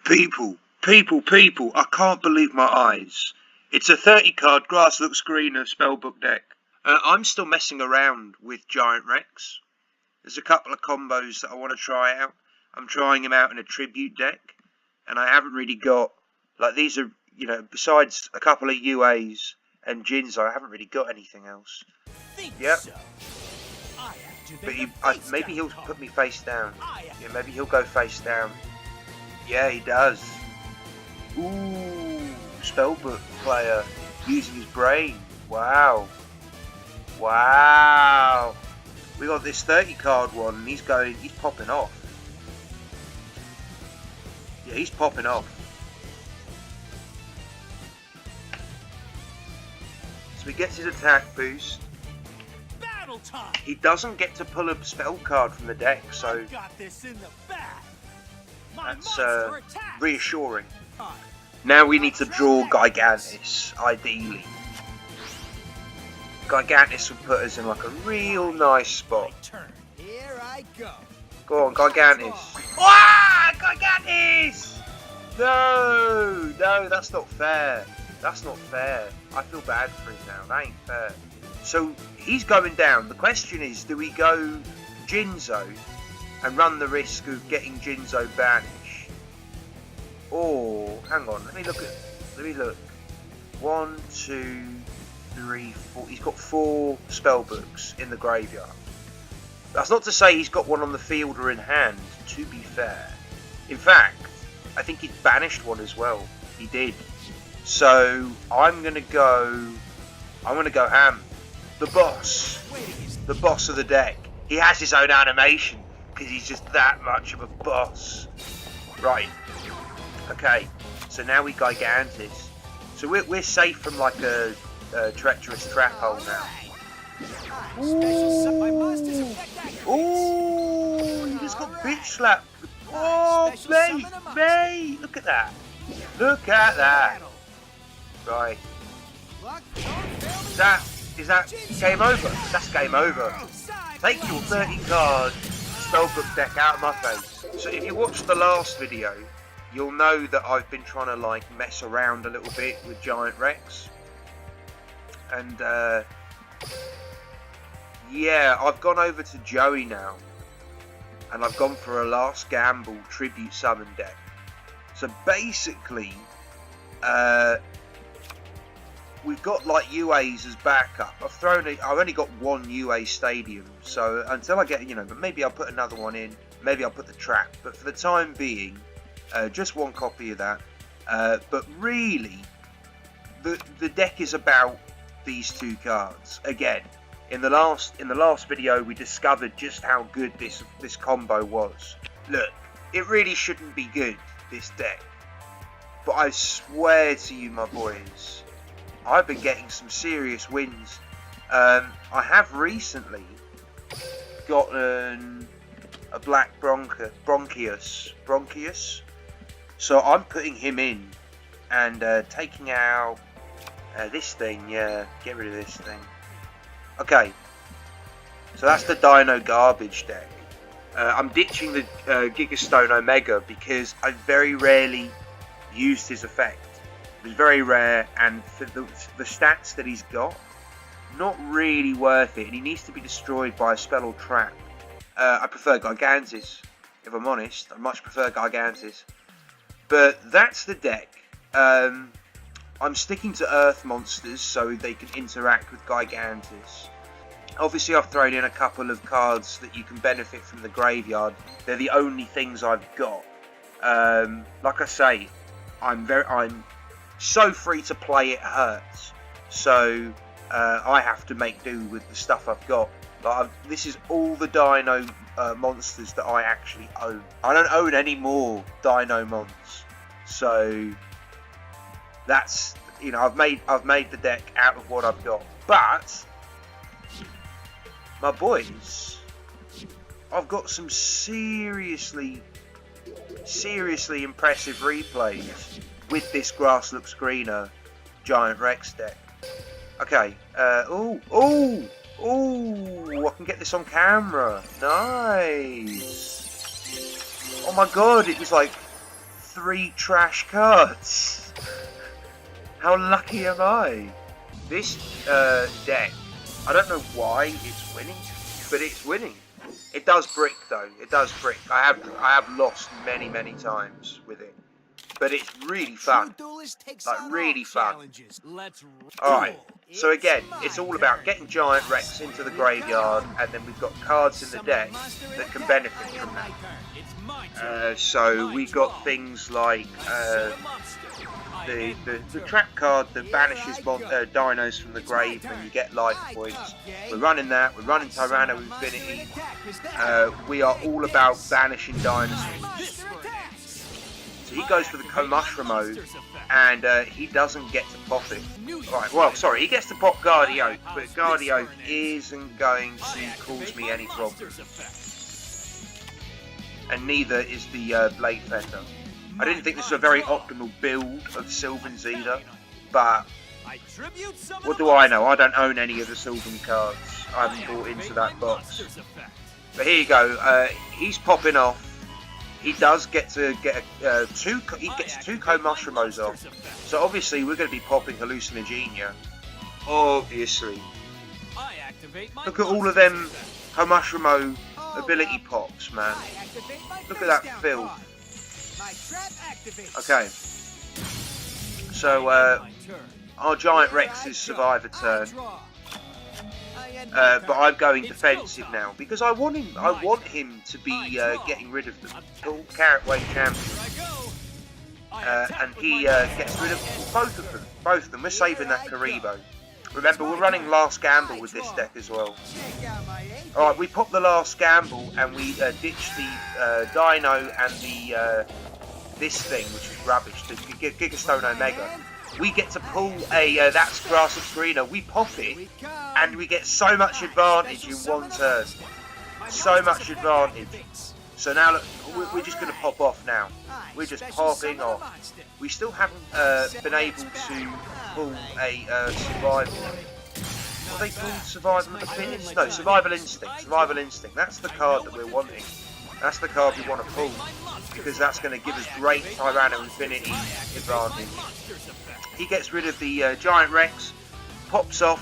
People, I can't believe my eyes. It's a 30 card grass looks greener spellbook deck. I'm still messing around with Giant Rex. There's a couple of combos that I want to try out. I'm trying him out in a tribute deck, and I haven't really got, like, these are, you know, besides a couple of UAs and Jinzo, I haven't really got anything else. Yep. So. But maybe he'll put me face down. Yeah, maybe he'll go face down. Yeah, he does. Ooh, spellbook player using his brain. Wow. Wow. We got this 30 card one, and he's popping off. Yeah, he's popping off. So he gets his attack boost. He doesn't get to pull a spell card from the deck, so that's reassuring. Now we need to draw Gigantis, ideally. Gigantis will put us in like a real nice spot. Go on, Gigantis. Ah, Gigantis! No, that's not fair. That's not fair. I feel bad for him now. That ain't fair. So he's going down. The question is, do we go Jinzo and run the risk of getting Jinzo banished? Or, hang on, let me look. 1, 2, 3, 4. He's got 4 spellbooks in the graveyard. That's not to say he's got one on the field or in hand, to be fair. In fact, I think he banished one as well. He did. So I'm gonna go ham. The boss of the deck. He has his own animation because he's just that much of a boss. Right. Okay. So now we Gigantis. So we're safe from like a treacherous trap hole now. Ooh, you just got bitch slapped. Oh, mate, look at that. Look at that. Right. Is that game over? That's game over. Take your 30 card spellbook deck out of my face. So if you watched the last video, you'll know that I've been trying to like mess around a little bit with Giant Rex. And yeah, I've gone over to Joey now. And I've gone for a last gamble tribute summon deck. So basically, we've got like UAs as backup. I've only got one UA stadium, so until I get, but maybe I'll put another one in. Maybe I'll put the trap. But for the time being, just one copy of that. But really, the deck is about these 2 cards. Again, in the last video, we discovered just how good this combo was. Look, it really shouldn't be good, this deck. But I swear to you, my boys, I've been getting some serious wins. I have recently gotten a black Bronchius. So I'm putting him in and taking out this thing. Yeah, get rid of this thing. Okay, so that's the Dino Garbage deck. I'm ditching the Gigastone Omega because I very rarely used his effect. It was very rare, and for the stats that he's got, not really worth it, and he needs to be destroyed by a spell or trap. I prefer Gigantis, if I'm honest. I much prefer Gigantis. But that's the deck. I'm sticking to Earth monsters so they can interact with Gigantis. Obviously, I've thrown in a couple of cards that you can benefit from the graveyard. They're the only things I've got. Like I say, I'm so free to play, it hurts. So I have to make do with the stuff I've got. This is all the Dino monsters that I actually own. I don't own any more Dino mons. So that's, I've made the deck out of what I've got. But my boys, I've got some seriously impressive replays with this Grass Looks Greener Giant Rex deck. Okay, I can get this on camera. Nice. Oh my god, it was like 3 trash cards. How lucky am I? This deck, I don't know why it's winning, but it's winning. It does brick though. It does brick. I have lost many times with it, but it's really fun. Like really fun. All right. So again, it's all about getting Giant Rex into the graveyard, and then we've got cards in the deck that can benefit from that. So we got things like the trap card that banishes dinos from the grave when you get life points. We're running that. We're running Tyranno Infinity. We are all about banishing dinosaurs. So he goes for the Co-Mushroom, and he doesn't get to pop it. Right, well, sorry, he gets to pop Guardiope, but Guardiope isn't going to cause me any problems. And neither is the Blade Fender. I didn't think this was a very optimal build of Sylvan either, but what do I know? I don't own any of the Sylvan cards. I haven't bought into that box. But here you go. He's popping off. He does get to get two Co-Mushrooms off. So obviously we're going to be popping Hallucinogenia. Obviously. Look at all of them Co-Mushroom ability pops, man. Look at that filth. Okay. So our Giant Rex's Survivor turn. But I'm going defensive now because I want him to be getting rid of them. All Carrotway champion, and he gets rid of both of them. Both of them. We're saving that Karibo. Remember, we're running Last Gamble with this deck as well. All right, we pop the Last Gamble and we ditch the Dino and the this thing, which is rubbish. The Gigastone Omega. We get to pull a That's Grass of Greener. We pop it, and we get so much advantage in one turn. So much advantage. So now look, we're just going to pop off now. We're just popping off. We still haven't been able to pull a survival. What they called Survival of the Fittest? No, Survival Instinct. Survival Instinct. That's the card that we're wanting. That's the card we want to pull, because that's going to give us great Tyranno Infinity advantage. He gets rid of the Giant Rex, pops off,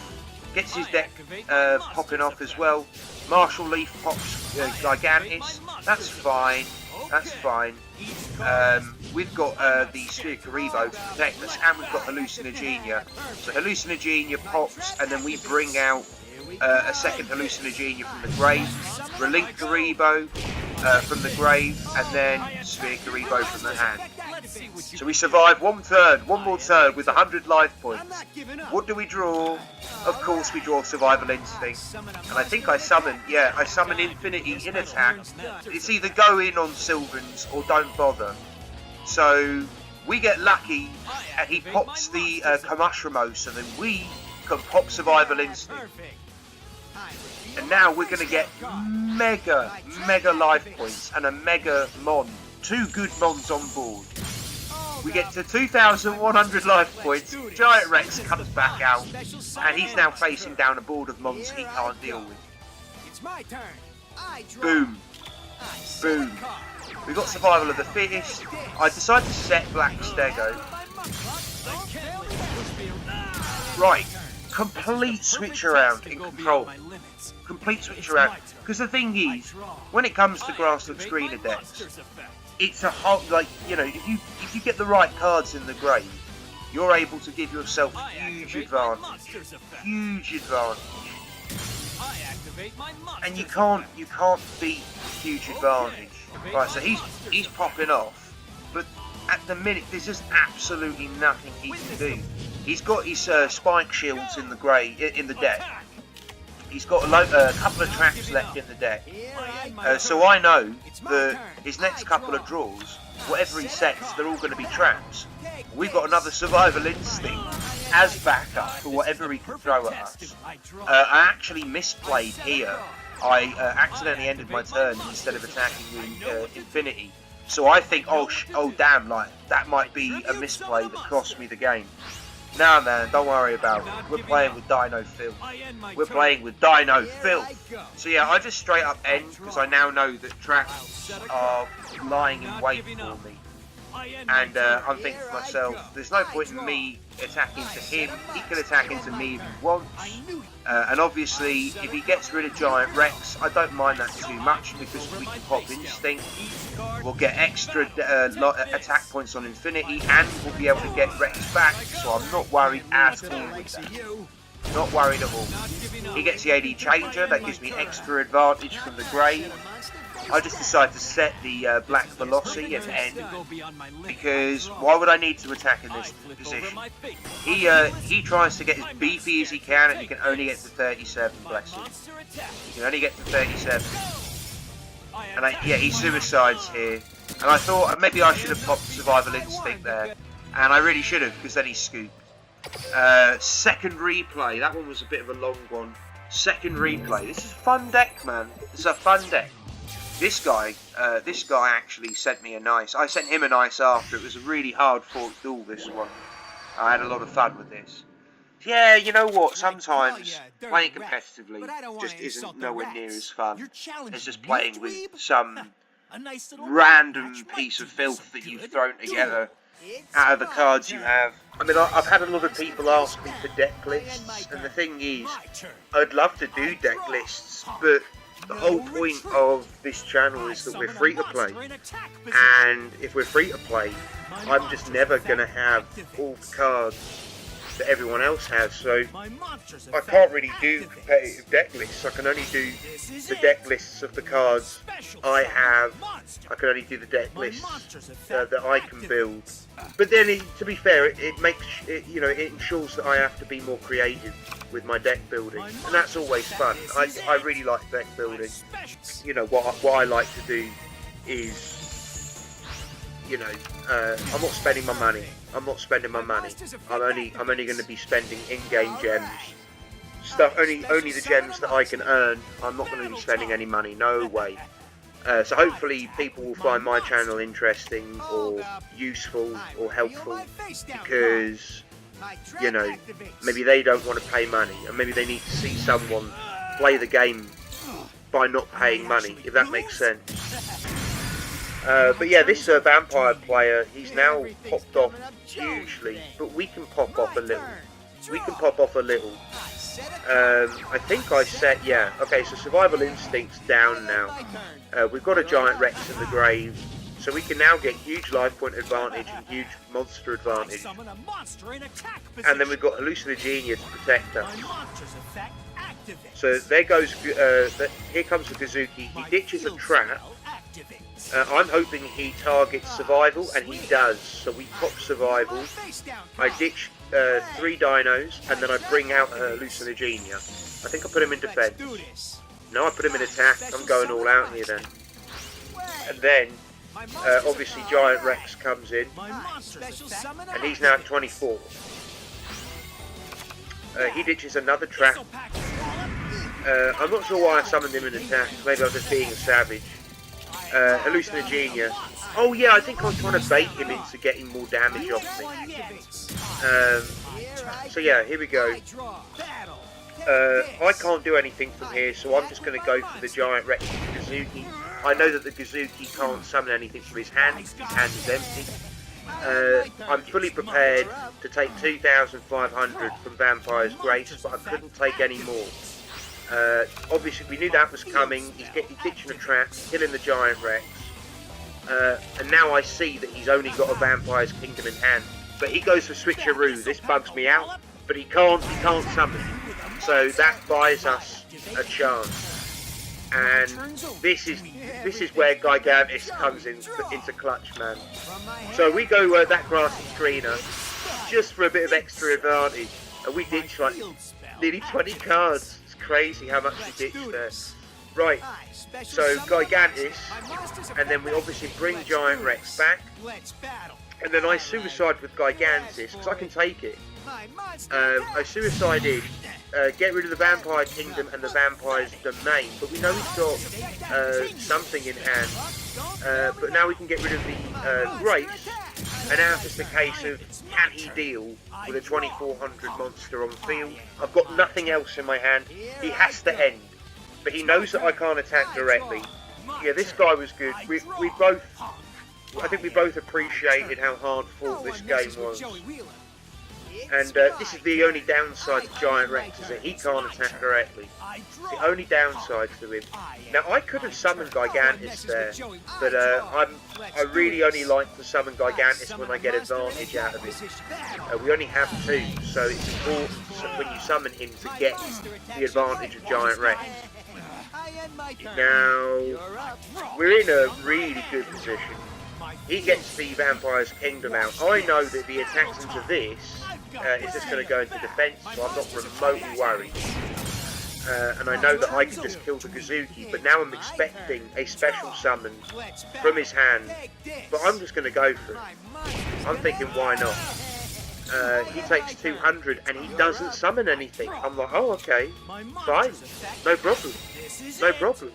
gets his deck popping off as well. Martial Leaf pops Gigantis. That's fine. That's fine. We've got the Sphere Karibo to protect us, and we've got Hallucinogenia. So Hallucinogenia pops, and then we bring out a second Hallucinogenia from the grave, Relink Karibo from the grave, and then Sphere Karibo from the hand. So we survive one more turn with 100 life points. What do we draw? Of course we draw Survival Instinct. And I think I summon Infinity in attack. It's either go in on Sylvans or don't bother. So we get lucky and he pops the Co-Mushroom, and then we can pop Survival Instinct. And now we're going to get mega life points and a mega mon. 2 good mons on board. We get to 2,100 life points. Giant Rex comes back out, and he's now facing down a board of mons he can't deal with. Boom. Boom. We got Survival of the Fittest. I decided to set Black Stego. Right. Complete switch around in control. Complete switch around. Because the thing is, when it comes to Grasslands Greener decks, it's a whole, like, you know, if you get the right cards in the grave, you're able to give yourself huge advantage. Huge advantage. And you can't beat huge advantage. Right, so he's popping off, but at the minute there's just absolutely nothing he can do. He's got his spike shields in the deck. He's got a couple of traps left in the deck. So I know that his next couple of draws, whatever he sets, they're all going to be traps. We've got another Survival Instinct as backup for whatever he can throw at us. I actually misplayed here. I accidentally ended my turn instead of attacking with Infinity. So I think, oh damn, like that might be a misplay that cost me the game. Nah, man, don't worry about it. We're playing with Dino Filth. We're playing with Dino Filth. So yeah, I just straight up end because I now know that traps are lying in wait for me. And I'm thinking to myself, there's no point in me attacking to him. He can attack into me if he wants. And obviously, if he gets rid of Giant Rex, I don't mind that too much because we can pop Instinct. We'll get extra attack points on Infinity, and we'll be able to get Rex back. So I'm not worried at all with that. Not worried at all. He gets the AD Changer, that gives me extra advantage from the grave. I just decided to set the Black Velocity at end, because why would I need to attack in this position? He tries to get as beefy as he can, and he can only get to 37, bless him. He can only get to 37. And yeah, he suicides here. And I thought maybe I should have popped Survival Instinct there. And I really should have, because then he scooped. Second replay, that one was a bit of a long one. Second replay, this is a fun deck, man. This is a fun deck. This guy actually sent me a nice. I sent him a nice after. It was a really hard fought duel, this one. I had a lot of fun with this. Yeah, you know what? Sometimes playing competitively just isn't nowhere near as fun as just playing with some random piece of filth that you've thrown together out of the cards you have. I mean, I've had a lot of people ask me for deck lists, and the thing is, I'd love to do deck lists, but the whole point of this channel is that we're free to play, and if we're free to play, I'm just never going to have all the cards that everyone else has, so I can't really do competitive deck lists. I can only do the deck lists of the cards I have. I can only do the deck lists that I can build. But then, to be fair, it makes it, you know, it ensures that I have to be more creative with my deck building, and that's always fun. I really like deck building. You know, what I like to do is, you know, I'm not spending my money. I'm not spending my money. I'm only going to be spending in-game gems. Stuff only the gems that I can earn. I'm not going to be spending any money. No way. So hopefully people will find my channel interesting or useful or helpful, because, you know, maybe they don't want to pay money, and maybe they need to see someone play the game by not paying money, if that makes sense. But yeah, this vampire player, he's now popped off hugely, but we can pop off a little. We can pop off a little. I think I set, yeah, okay, so Survival Instinct's down now. We've got a Giant Rex in the grave, so we can now get huge life point advantage and huge monster advantage. And then we've got Hallucinogenia to protect us. So there goes, here comes the Kazuki. He ditches a trap. I'm hoping he targets survival, and he does. So we pop survival. I ditch 3 dinos, and then I bring out Hallucinogenia. I think I put him in defense. No, I put him in attack. I'm going all out here then. And then, obviously, Giant Rex comes in, and he's now at 24. He ditches another trap. I'm not sure why I summoned him in attack. Maybe I was just being a savage. Hallucinogenia. Oh yeah, I think I was trying to bait him into getting more damage off me. So yeah, here we go. I can't do anything from here, so I'm just going to go for the Giant Rex Kazuki. I know that the Kazuki can't summon anything from his hand because his hand is empty. I'm fully prepared to take 2,500 from Vampire's Grace, but I couldn't take any more. Obviously we knew that was coming. He's ditching a trap, killing the Giant Rex, and now I see that he's only got a Vampire's Kingdom in hand. But he goes for Switcheroo. This bugs me out, but he can't summon. So that buys us a chance. And this is where Gigantus comes into clutch, man. So we go that grassy screener just for a bit of extra advantage, and we ditch like nearly 20 cards. Crazy how much we ditched there. Right, so Gigantus, and then we obviously bring Giant Rex back, and then I suicide with Gigantus because I can take it. I suicided, get rid of the Vampire Kingdom and the Vampire's Domain, but we know he's got something in hand. But now we can get rid of the Grace, and now it's just a case of, can he deal with a 2400 monster on field? I've got nothing else in my hand. He has to end, but he knows that I can't attack directly. Yeah, this guy was good. We both I think we both appreciated how hard fought this game was. And this is the only downside to Giant Rex, is that he can't attack directly. It's the only downside to him. Now, I could have summoned Gigantus there, but I really only like to summon Gigantus when I get advantage out of it. We only have 2, so it's important when you summon him to get the advantage of Giant Rex. Now, we're in a really good position. He gets the Vampire's Kingdom out. I know that the attacks into this is just going to go into defense, so I'm not remotely worried. And I know that I can just kill the Kazuki, but now I'm expecting a special summon from his hand. But I'm just going to go for it. I'm thinking, why not? He takes 200 and he doesn't summon anything. I'm like, oh, okay, fine, no problem, no problem.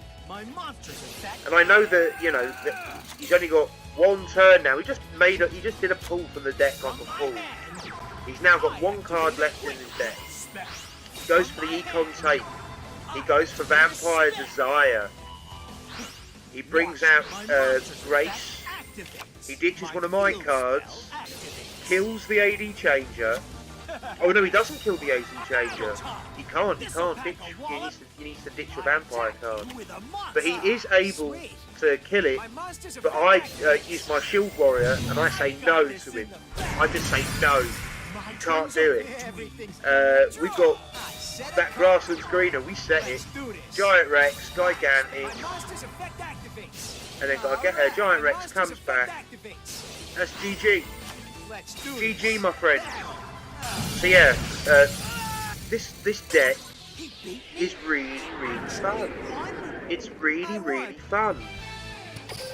And I know that, you know, that he's only got 1 turn now. He just did a pull from the deck like a fool. He's now got 1 card left in his deck. He goes for the Econ Tape. He goes for Vampire Desire. He brings out Grace. He ditches one of my cards. Kills the AD Changer. Oh no, he doesn't kill the AD Changer. He can't ditch. He needs to ditch a Vampire card. But he is able to kill it. But I use my Shield Warrior and I say no to him. I just say no. You can't do it. We've got that Grasslands Greener. We set it. Giant Rex, Gigantic. And then Giant Rex comes back. That's GG. GG, my friend. So yeah, this deck is really fun. It's really fun.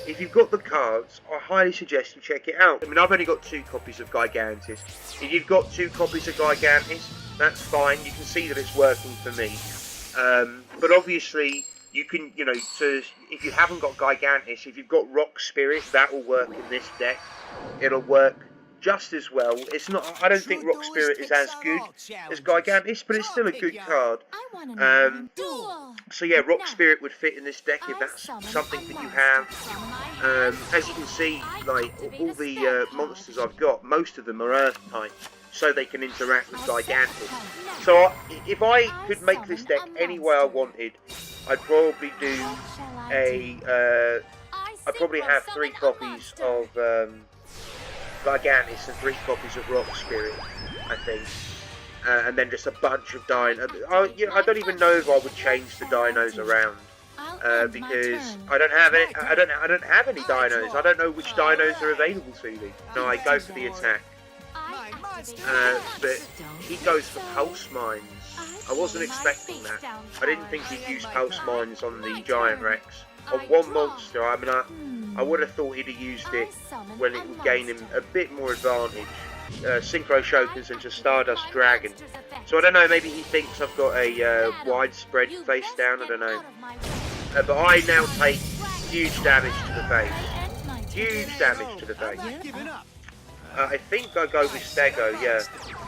If you've got the cards, I highly suggest you check it out. I mean, I've only got 2 copies of Gigantus. If you've got 2 copies of Gigantus, that's fine. You can see that it's working for me. But obviously, you can, you know, if you haven't got Gigantus, if you've got Rock Spirit, that will work in this deck. It'll work just as well. It's not. I don't think Rock Spirit is as good as Gigantus, but it's still a good card. So yeah, Rock Spirit would fit in this deck if that's something that you have. As you can see, like all the monsters I've got, most of them are Earth type, so they can interact with Gigantus. So if I could make this deck any way I wanted, I'd probably do I'd probably have 3 copies of Gigantus and 3 copies of Rock Spirit, I think, and then just a bunch of dinos. I don't even know if I would change the dinos around because I don't have any. I don't have any dinos. I don't know which dinos are available to me. No, I go for the attack, but he goes for Pulse Mines. I wasn't expecting that. I didn't think he'd use Pulse Mines on the Giant Rex. On 1 monster, I mean, I would have thought he'd have used it when it would gain him a bit more advantage. Synchro Shokers and just Stardust Dragon. So I don't know, maybe he thinks I've got a widespread face down, I don't know. But I now take huge damage to the face. Huge damage to the face. I think I go with Stego, yeah.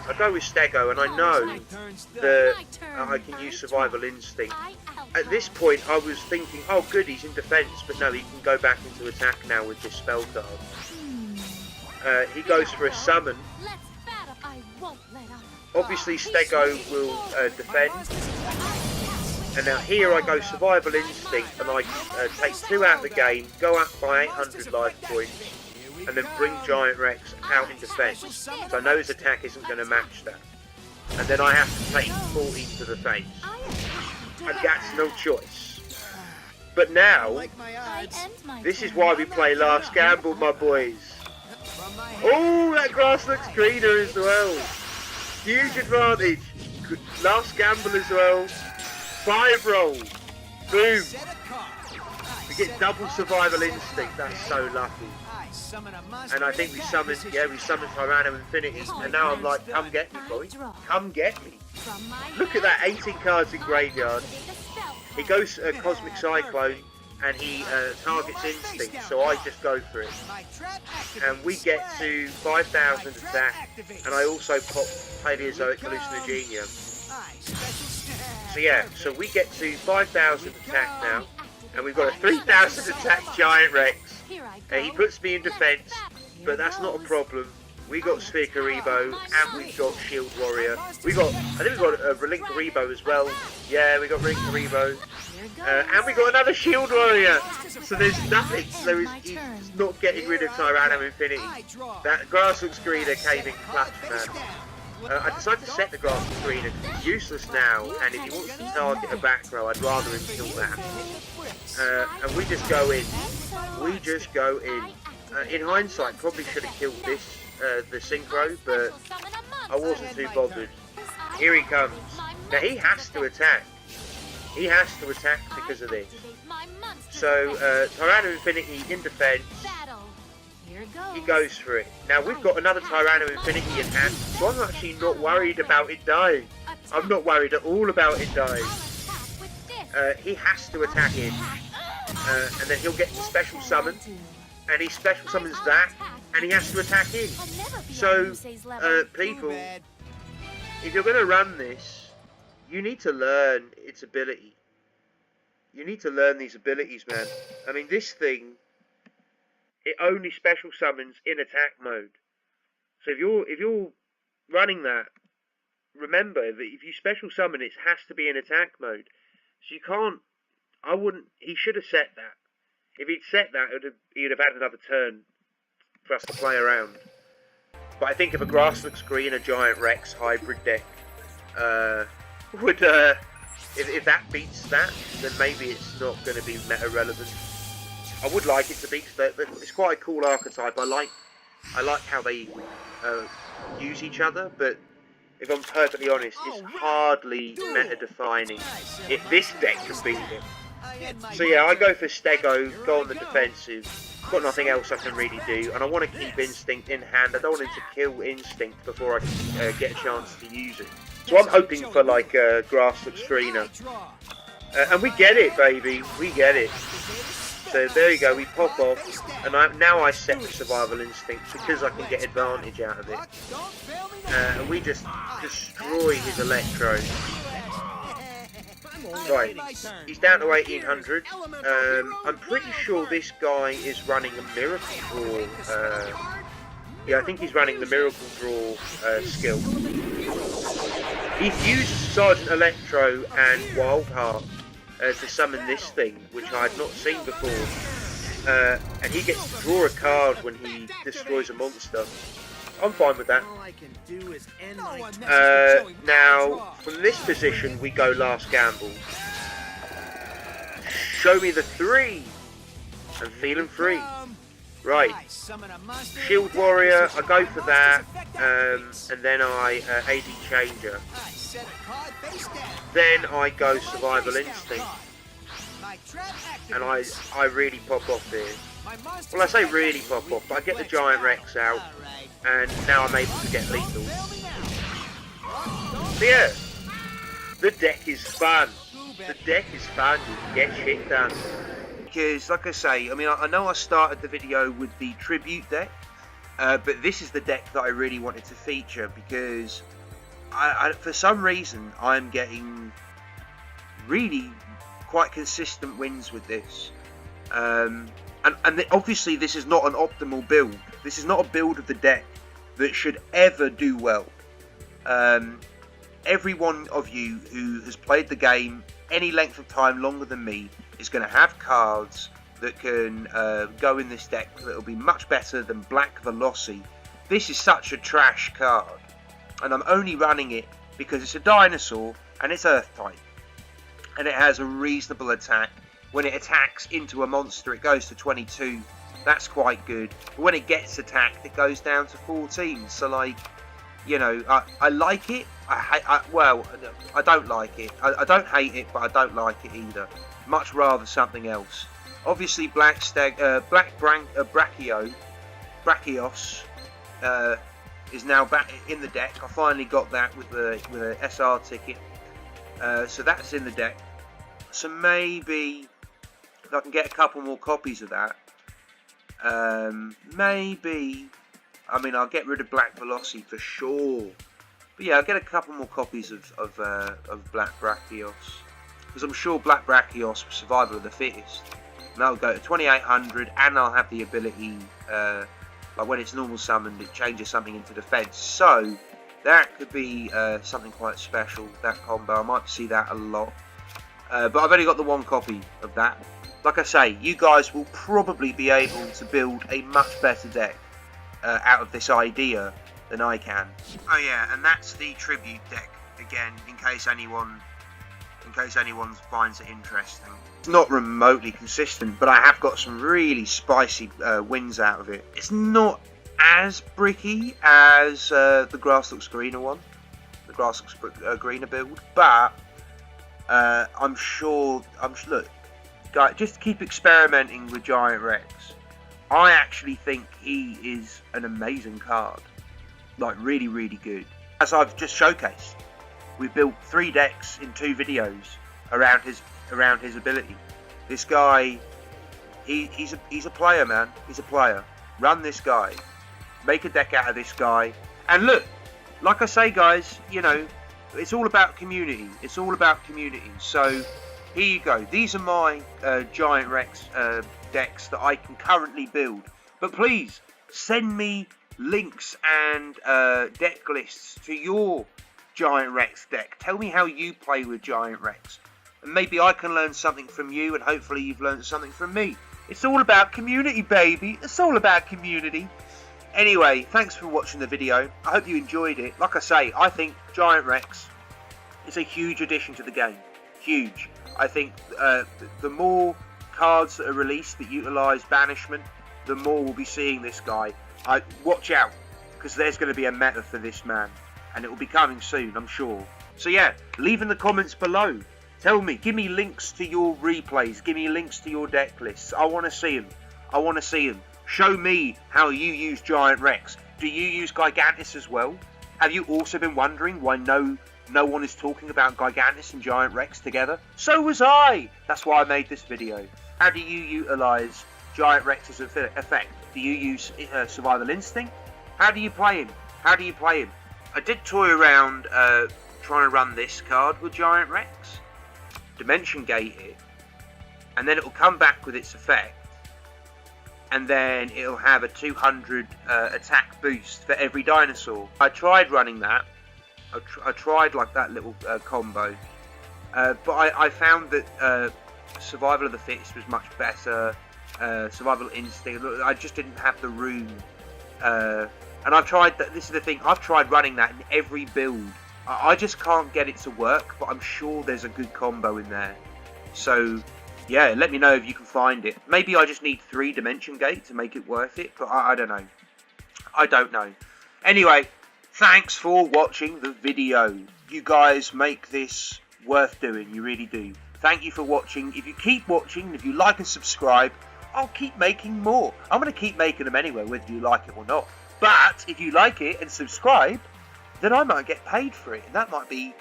I go with Stego, and I know that I can use Survival Instinct. At this point, I was thinking, oh good, he's in defense, but no, he can go back into attack now with this spell card. He goes for a summon. Obviously, Stego will defend. And now here I go Survival Instinct, and I take 2 out of the game, go up by 800 life points, and then bring Giant Rex out in defense. So I know his attack isn't going to match that. And then I have to take 40 to the face. And that's no choice. But now, this is why we play Last Gamble, my boys. Oh, that grass looks greener as well. Huge advantage. Last Gamble as well. 5 roll. Boom. We get double Survival Instinct. That's so lucky. And I think we summoned Tyrannum Infinity, and now I'm like, come get me, boy. Come get me. Look at that, 18 cards in graveyard. He goes Cosmic Cyclone, and he targets Instinct, so I just go for it. And we get to 5,000 attack, and I also pop Paleozoic Hallucinogenia. So yeah, so we get to 5,000 attack now, and we've got a 3,000 attack Giant Rex. He puts me in defence, but that's not a problem. We got Sphere Karibo, and we've got Shield Warrior. I think we've got a Relink Karibo as well. Yeah, we got Relink Karibo. And we got another Shield Warrior. So there's nothing. He's not getting rid of Tyranno Infinity. That Grasshook Screener came in clutch, man. I decided to set the Grasshook Screener because it's useless now, and if he wants to target a back row, I'd rather him kill that. And we just go in. We just go in. In hindsight, probably should have killed this, the Synchro, but I wasn't too bothered. Here he comes. Now he has to attack. He has to attack because of this. So, Tyranno Infinity in defence. He goes for it. Now we've got another Tyranno Infinity in hand, so I'm actually not worried about it dying. I'm not worried at all about it dying. He has to attack him. And then he'll get the special summon. And he special summons that, and he has to attack him. So, people, if you're going to run this, you need to learn its ability. You need to learn these abilities, man. I mean, this thing, it only special summons in attack mode. So if you're running that, remember that if you special summon, it has to be in attack mode. So you can't. He should have set that. If he'd set that, he'd have had another turn for us to play around. But I think if a Grasshook Screen, a Giant Rex hybrid deck would, if that beats that, then maybe it's not going to be meta relevant. I would like it to beat that. It's quite a cool archetype. I like how they use each other, but if I'm perfectly honest, it's hardly meta defining. If this deck can beat it. So yeah, I go for Stego, go on the defensive. Got nothing else I can really do, and I want to keep Instinct in hand. I don't want him to kill Instinct before I can get a chance to use it. So I'm hoping for like a Grasshook Screener. And we get it, baby. We get it. So there you go, we pop off, and now I set the Survival Instinct because I can get advantage out of it. And we just destroy his Electro. Right, he's down to 1800. I'm pretty sure this guy is running a Miracle Draw. Yeah, I think he's running the Miracle Draw skill. He's used Sergeant Electro and Wildheart to summon this thing, which I had not seen before. And he gets to draw a card when he destroys a monster. I'm fine with that. Now, from this position, we go last gamble. Show me the 3. I'm feeling free. Right. Shield Warrior, I go for that. And then I AD Changer. Then I go Survival Instinct. And I really pop off here. Well, I say really pop off, but I get the Giant Rex out. And now I'm able to get lethal. So yeah, the deck is fun. The deck is fun. You can get shit done. Because, like I say, I mean, I know I started the video with the Tribute deck, but this is the deck that I really wanted to feature because for some reason I'm getting really quite consistent wins with this. And obviously this is not an optimal build. This is not a build of the deck that should ever do well. Every one of you who has played the game any length of time longer than me is going to have cards that can go in this deck that will be much better than Black Velocity. This is such a trash card, and I'm only running it because it's a dinosaur and it's Earth type, and it has a reasonable attack. When it attacks into a monster, it goes to 22. That's quite good. But when it gets attacked, it goes down to 14. So, like, you know, I like it. Well, I don't like it. I don't hate it, but I don't like it either. Much rather something else. Obviously, Brachios is now back in the deck. I finally got that with the SR ticket. So that's in the deck. So maybe if I can get a couple more copies of that, maybe, I mean, I'll get rid of Black Velocity for sure. But yeah, I'll get a couple more copies of Black Brachios, because I'm sure Black Brachios was Survival of the Fittest. And that'll go to 2800, and I'll have the ability, like when it's normal summoned, it changes something into defense. So that could be something quite special, that combo. I might see that a lot. But I've only got the one copy of that. Like I say, you guys will probably be able to build a much better deck out of this idea than I can. Oh yeah, and that's the tribute deck again, in case anyone finds it interesting. It's not remotely consistent, but I have got some really spicy wins out of it. It's not as bricky as the Grass Looks Greener one, the Grass Looks Greener build, but I'm sure. Look, guys, just keep experimenting with Giant Rex. I actually think he is an amazing card, like really, really good. As I've just showcased, we built 3 decks in 2 videos around his ability. This guy, he's a player, man. He's a player. Run this guy. Make a deck out of this guy. And look, like I say, guys, you know, it's all about community. It's all about community. So here you go. These are my Giant Rex decks that I can currently build. But please send me links and deck lists to your Giant Rex deck. Tell me how you play with Giant Rex, and maybe I can learn something from you, and hopefully you've learned something from me. It's all about community, baby. It's all about community. Anyway, thanks for watching the video. I hope you enjoyed it. Like I say, I think Giant Rex is a huge addition to the game. Huge. I think the more cards that are released that utilise banishment, the more we'll be seeing this guy. Watch out, because there's going to be a meta for this man, and it will be coming soon, I'm sure. So yeah, leave in the comments below. Tell me, give me links to your replays, give me links to your deck lists. I want to see them. I want to see them. Show me how you use Giant Rex. Do you use Gigantus as well? Have you also been wondering why no one is talking about Gigantus and Giant Rex together? So was I! That's why I made this video. How do you utilise Giant Rex's effect? Do you use Survival Instinct? How do you play him? How do you play him? I did toy around trying to run this card with Giant Rex. Dimension Gate it. And then it will come back with its effect. And then it'll have a 200 attack boost for every dinosaur. I tried running that. I tried like that little combo. But I found that Survival of the Fittest was much better. Survival Instinct, I just didn't have the room. And I've tried that. This is the thing, I've tried running that in every build. I just can't get it to work, but I'm sure there's a good combo in there. So yeah, let me know if you can find it. Maybe I just need 3 Dimension Gate to make it worth it, but I don't know. I don't know. Anyway, thanks for watching the video. You guys make this worth doing, you really do. Thank you for watching. If you keep watching, if you like and subscribe, I'll keep making more. I'm going to keep making them anyway, whether you like it or not. But if you like it and subscribe, then I might get paid for it, and that might be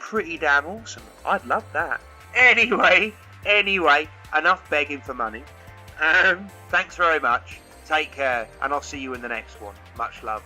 pretty damn awesome. I'd love that. Anyway, enough begging for money. Thanks very much. Take care, and I'll see you in the next one. Much love.